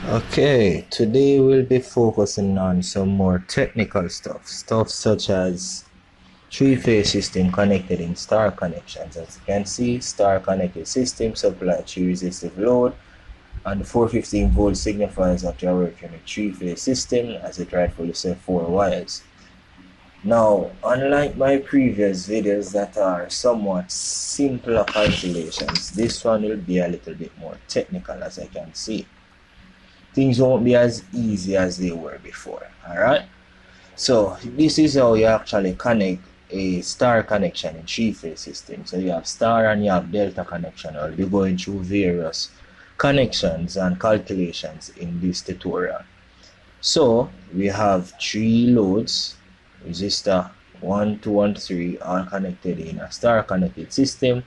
Okay, today we'll be focusing on some more technical stuff such as three-phase system connected in star connections. As you can see, star connected system supply three resistive load, and the 415 volt signifies that you are working a three-phase system, as it rightfully says 4 wires. Now, unlike my previous videos that are somewhat simpler calculations, this one will be a little bit more technical, as I can see. Things won't be as easy as they were before. Alright, so this is how you actually connect a star connection in three-phase system. So you have star and you have delta connection. I'll be going through various connections and calculations in this tutorial. So we have three loads, resistor 1, 2 and 3, all connected in a star connected system,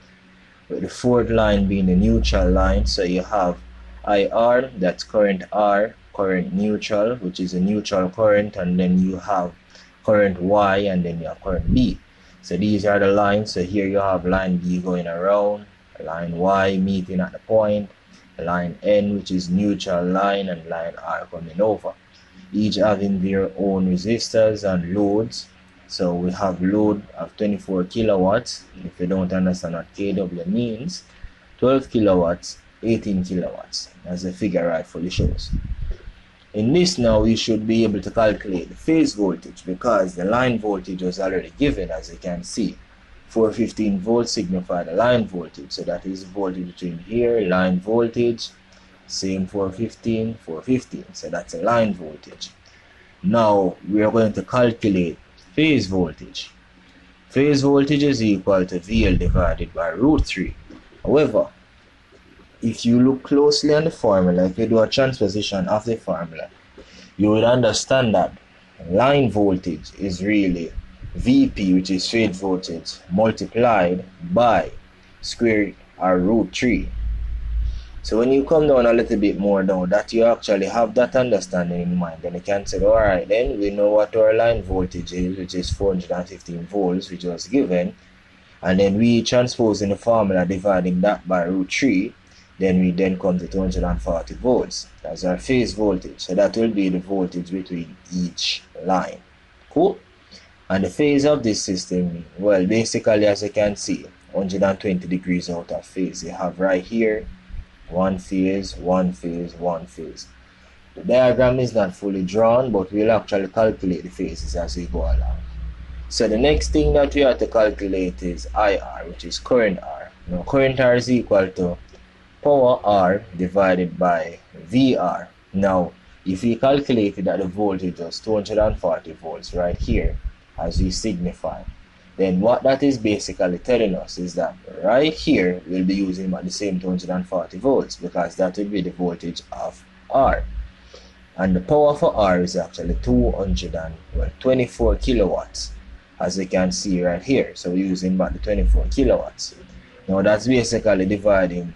with the fourth line being the neutral line. So you have IR, that's current R, current neutral, which is a neutral current, and then you have current Y, and then you have current B. So these are the lines. So here you have line B going around, line Y meeting at the point, line N, which is neutral line, and line R coming over, each having their own resistors and loads. So we have load of 24 kilowatts. If you don't understand what kW means, 12 kilowatts, 18 kilowatts, as the figure rightfully shows. In this now, we should be able to calculate the phase voltage, because the line voltage was already given. As you can see, 415 volts signify the line voltage, so that is voltage between here, line voltage, same 415, 415, so that's a line voltage. Now we are going to calculate phase voltage. Phase voltage is equal to VL divided by root 3. However, if you look closely on the formula, if you do a transposition of the formula, you would understand that line voltage is really VP, which is phase voltage, multiplied by square or root 3. So when you come down a little bit more now, that you actually have that understanding in mind, then you can say, alright, then we know what our line voltage is, which is 415 volts, which was given, and then we transpose in the formula dividing that by root 3. Then we then come to 240 volts as our phase voltage. So that will be the voltage between each line. Cool. And the phase of this system, well, basically, as you can see, 120 degrees out of phase. You have right here one phase, one phase, one phase. The diagram is not fully drawn, but we'll actually calculate the phases as we go along. So the next thing that we have to calculate is IR, which is current R. Now current R is equal to power R divided by VR. Now, if we calculated that the voltage was 240 volts right here, as we signify, then what that is basically telling us is that right here we'll be using about the same 240 volts, because that will be the voltage of R. And the power for R is actually 24 kilowatts, as you can see right here. So we're using about the 24 kilowatts. Now that's basically dividing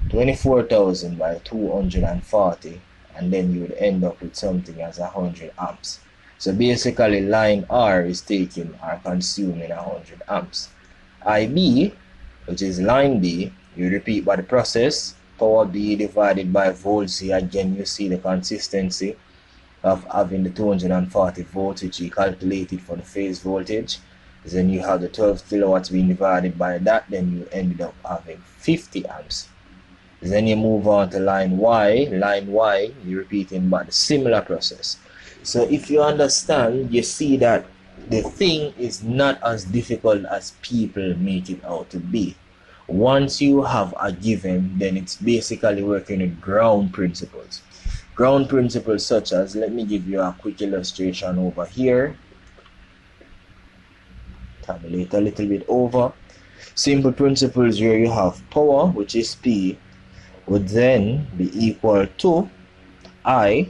24,000 by 240, and then you would end up with something as 100 amps. So basically line R is taking or consuming 100 amps. IB, which is line B, you repeat by the process, power B divided by volts. Here again you see the consistency of having the 240 volts, which you calculated for the phase voltage. Then you have the 12 kilowatts being divided by that, then you ended up having 50 amps. Then you move on to line Y. Line Y, you're repeating about the similar process. So if you understand, you see that the thing is not as difficult as people make it out to be. Once you have a given, then it's basically working with ground principles. Ground principles such as, let me give you a quick illustration over here. Tabulate a little bit over. Simple principles where you have power, which is P, would then be equal to I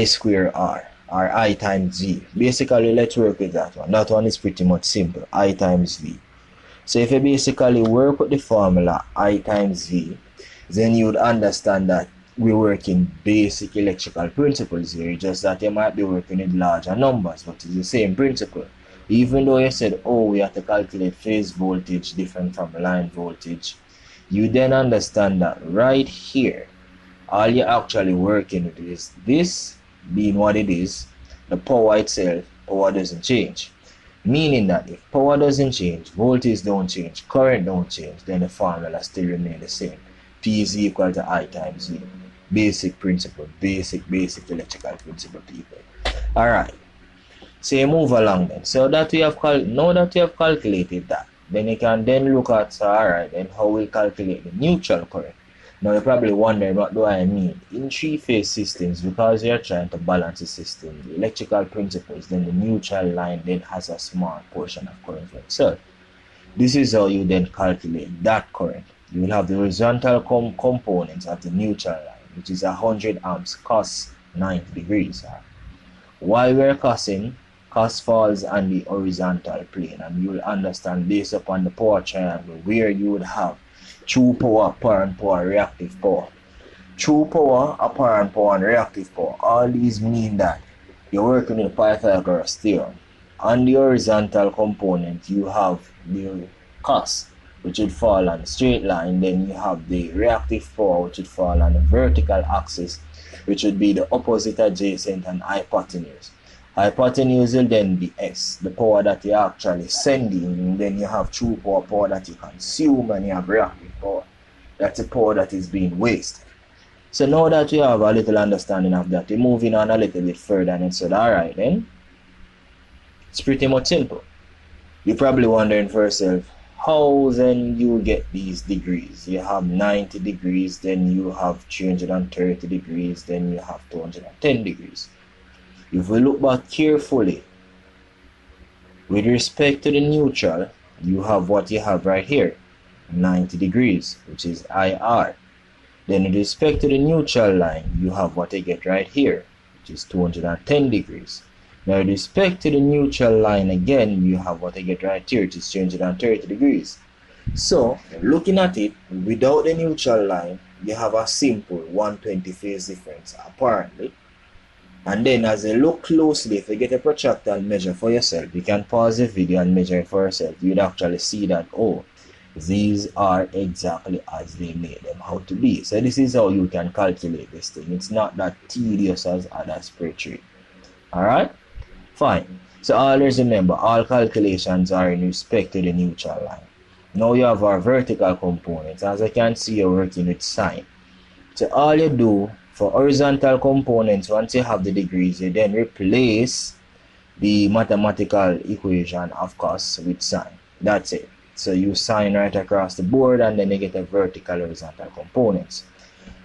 square R, or I times V. Basically, let's work with that one. That one is pretty much simple, I times V. So if you basically work with the formula I times V, then you would understand that we work in basic electrical principles here, just that you might be working with larger numbers, but it's the same principle. Even though you said, oh, we have to calculate phase voltage different from line voltage, you then understand that right here, all you're actually working with is this being what it is, the power itself, power doesn't change. Meaning that if power doesn't change, voltage don't change, current don't change, then the formula still remain the same. P is equal to I times V. Basic principle, basic electrical principle, people. Alright. So you move along then. So that we have now that we have calculated that, then you can then look at, so alright, then how we calculate the neutral current. Now you're probably wondering, what do I mean? In three-phase systems, because you're trying to balance the system, the electrical principles, then the neutral line then has a small portion of current for itself. This is how you then calculate that current. You will have the horizontal components of the neutral line, which is 100 amps cos 90 degrees. While we're cosing, cos falls on the horizontal plane, and you will understand based upon the power triangle where you would have true power, apparent power, reactive power. True power, apparent power, and reactive power. All these mean that you're working with Pythagoras theorem. On the horizontal component, you have the cos, which would fall on the straight line. Then you have the reactive power, which would fall on the vertical axis, which would be the opposite adjacent and hypotenuse. Hypotenuse will then be S, the power that you're actually sending, and then you have true power, power that you consume, and you have reactive power. That's the power that is being wasted. So now that you have a little understanding of that, you're moving on a little bit further and said, alright then, it's pretty much simple. You're probably wondering for yourself, how then you get these degrees? You have 90 degrees, then you have 330 degrees, then you have 210 degrees. If we look back carefully, with respect to the neutral, you have what you have right here, 90 degrees, which is IR. Then with respect to the neutral line, you have what you get right here, which is 210 degrees. Now with respect to the neutral line again, you have what you get right here, which is 330 degrees. So, looking at it, without the neutral line, you have a simple 120 phase difference, apparently. And then as you look closely, if you get a protractor and measure for yourself, you can pause the video and measure it for yourself. You'd actually see that, oh, these are exactly as they made them out to be. So this is how you can calculate this thing. It's not that tedious as other spreadsheet. Alright? Fine. So always remember, all calculations are in respect to the neutral line. Now you have our vertical components. As I can see, you're working with sine. So all you do for horizontal components, once you have the degrees, you then replace the mathematical equation of cos with sine. That's it. So you sine right across the board, and then you get a vertical horizontal components.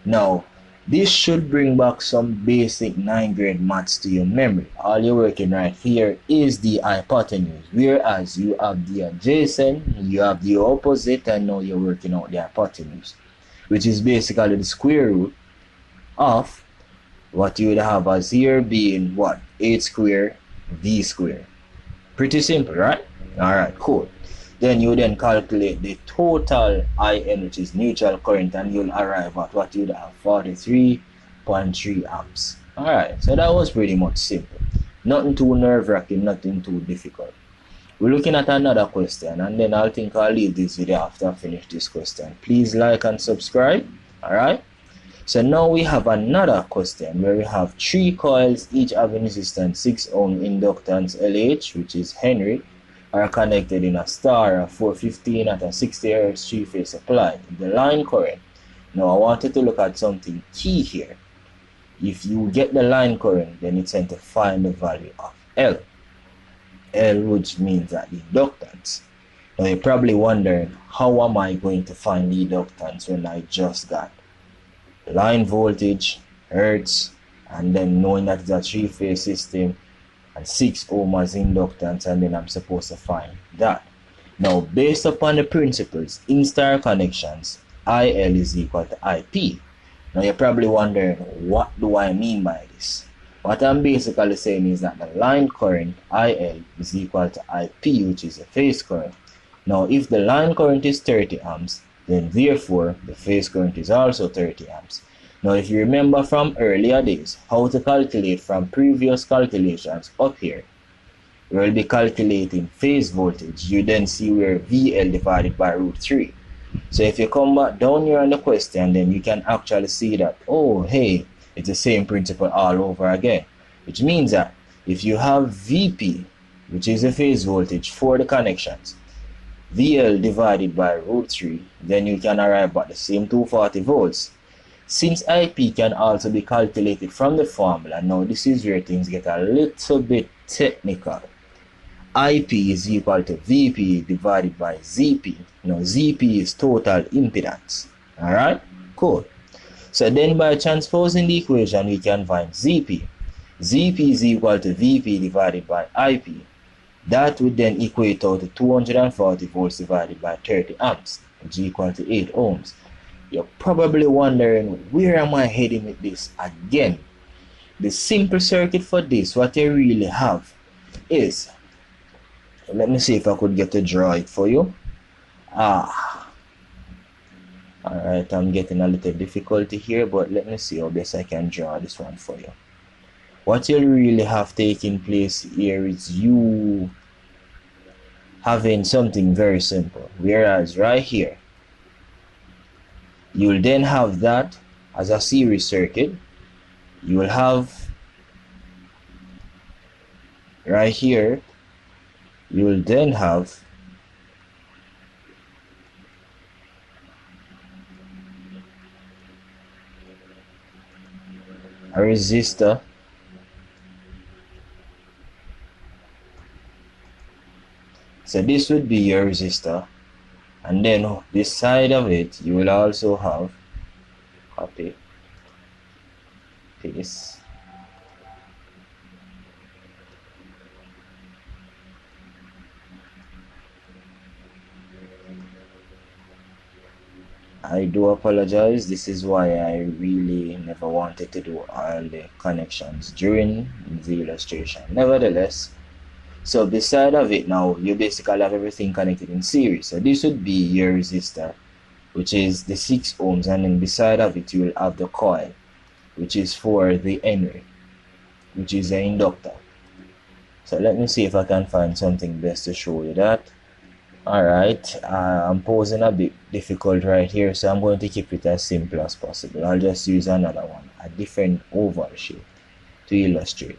Now, this should bring back some basic 9th grade maths to your memory. All you're working right here is the hypotenuse, whereas you have the adjacent, you have the opposite, and now you're working out the hypotenuse, which is basically the square root of what you would have as here being what? 8 square v square. Pretty simple, right? Alright, cool. Then you then calculate the total IN, which is neutral current, and you'll arrive at what you'd have, 43.3 amps. Alright, so that was pretty much simple. Nothing too nerve-wracking, nothing too difficult. We're looking at another question, and then I think I'll leave this video after I finish this question. Please like and subscribe. Alright? So now we have another question where we have 3 coils, each having resistance 6 ohm inductance LH, which is Henry, are connected in a star of 415 at a 60 Hz 3-phase supply. The line current. Now I wanted to look at something key here. If you get the line current, then it's time to find the value of L. L, which means that the inductance. Now you're probably wondering, how am I going to find the inductance when I just got line voltage, hertz, and then knowing that it's a 3-phase system and 6 ohm as inductance, and then I'm supposed to find that. Now based upon the principles in star connections, IL is equal to IP. Now you're probably wondering, what do I mean by this? What I'm basically saying is that the line current IL is equal to IP, which is a phase current. Now if the line current is 30 amps, then therefore the phase current is also 30 amps. Now if you remember from earlier days how to calculate from previous calculations up here, we'll be calculating phase voltage. You then see where VL divided by root 3. So if you come back down here on the question, then you can actually see that, oh, hey, it's the same principle all over again. Which means that if you have VP, which is the phase voltage for the connections, VL divided by root 3, then you can arrive at the same 240 volts. Since IP can also be calculated from the formula, now this is where things get a little bit technical. IP is equal to VP divided by ZP. Now ZP is total impedance. Alright? Cool. So then by transposing the equation, we can find ZP. ZP is equal to VP divided by IP. That would then equate out to 240 volts divided by 30 amps, which is equal to 8 ohms. You're probably wondering, where am I heading with this again? The simple circuit for this, what you really have is, let me see if I could get to draw it for you. Alright, I'm getting a little difficulty here, but let me see how best I can draw this one for you. What you really have taking place here is you having something very simple. Whereas right here, you'll then have that as a series circuit. You will have right here, you will then have a resistor so this would be your resistor, and then this side of it you will also have copy paste I do apologize. This is why I really never wanted to do all the connections during the illustration. Nevertheless, so beside of it now, you basically have everything connected in series. So this would be your resistor, which is the 6 ohms, and then beside of it you will have the coil, which is for the Henry, which is the inductor. So let me see if I can find something best to show you that. Alright, I'm posing a bit difficult right here, so I'm going to keep it as simple as possible. I'll just use another one, a different oval shape, to illustrate.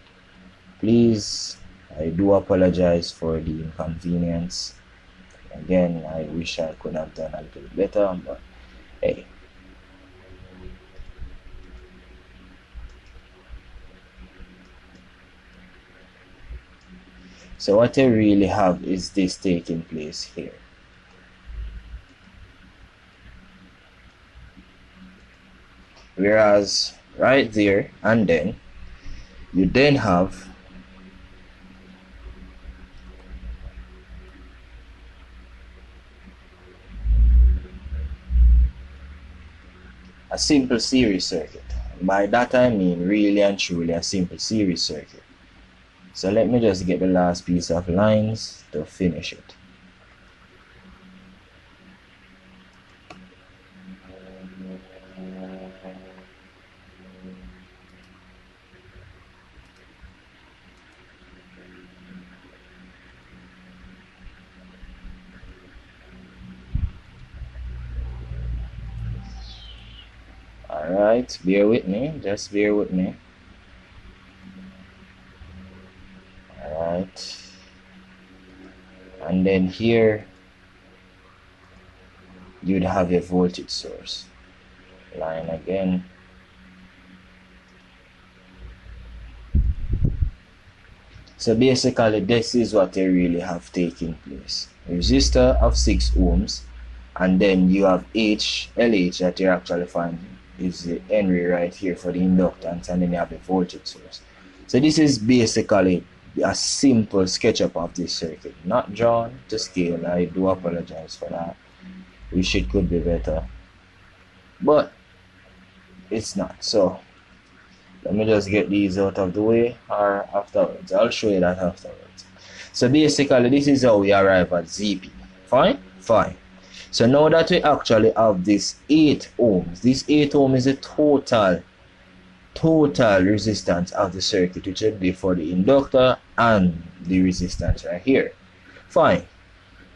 Please, I do apologize for the inconvenience. Again, I wish I could have done a little better, but hey. So what I really have is this taking place here. Whereas right there, and then you then have a simple series circuit. By that I mean really and truly a simple series circuit. So let me just get the last piece of lines to finish it. Alright, bear with me, just bear with me. Alright, and then here you'd have a voltage source line again. So basically this is what they really have taking place. A resistor of 6 ohms, and then you have LH that you're actually finding is the Henry right here for the inductance, and then you have the voltage source. So this is basically a simple SketchUp of this circuit, not drawn to scale. I do apologize for that. Wish it could be better, but it's not. So let me just get these out of the way, or afterwards. I'll show you that afterwards. So basically this is how we arrive at ZP. Fine? Fine. So now that we actually have this 8 ohms, this 8 ohm is the total resistance of the circuit, which would be for the inductor and the resistance right here. Fine.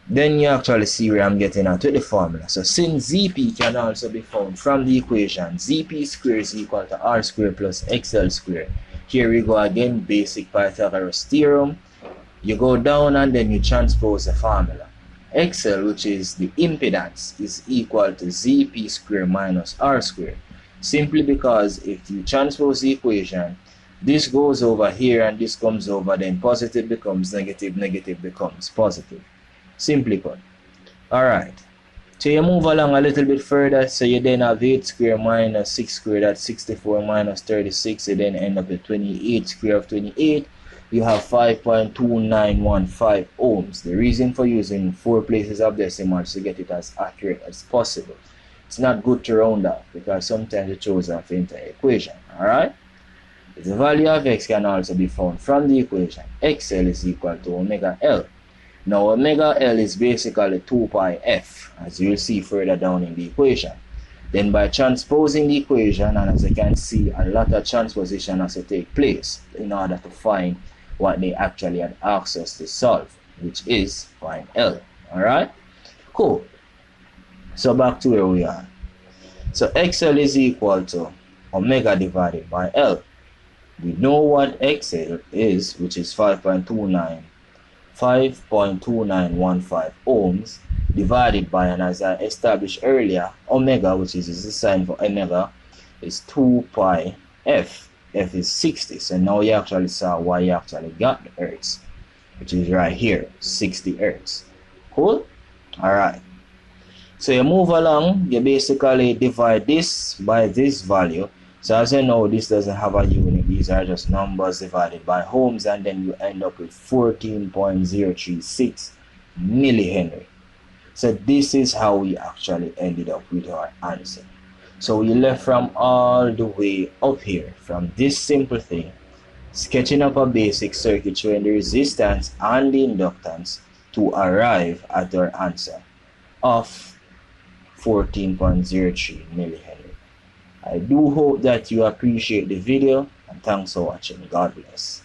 then you actually see where I'm getting at with the formula. So since ZP can also be found from the equation, ZP squared is equal to R squared plus XL squared. Here we go again, basic Pythagoras theorem. You go down and then you transpose the formula. XL, which is the impedance, is equal to ZP squared minus R squared. Simply because if you transpose the equation, this goes over here and this comes over, then positive becomes negative, negative becomes positive. Simply put. Alright. So you move along a little bit further. So you then have 8 squared minus 6 squared, that's 64 minus 36. You then end up with 28 squared of 28. You have 5.2915 ohms. The reason for using 4 places of decimals to get it as accurate as possible. It's not good to round up because sometimes it throws off the entire equation. Alright? The value of x can also be found from the equation. XL is equal to omega L. Now omega L is basically 2 pi f, as you'll see further down in the equation. Then by transposing the equation, and as you can see, a lot of transposition has to take place in order to find what they actually had asked us to solve, which is find L. Alright? Cool. So back to where we are. So XL is equal to omega divided by L. We know what XL is, which is 5.2915 ohms divided by, and as I established earlier, omega, which is the sign for omega, is 2 pi f. F is 60. So now you actually saw why you actually got the hertz, which is right here, 60 hertz. Cool? Alright. So you move along, you basically divide this by this value. So as you know, this doesn't have a unit. These are just numbers divided by ohms, and then you end up with 14.036 millihenry. So this is how we actually ended up with our answer. So we left from all the way up here, from this simple thing, sketching up a basic circuit showing the resistance and the inductance to arrive at our answer of 14.03 millihenry. I do hope that you appreciate the video, and thanks for watching. God bless.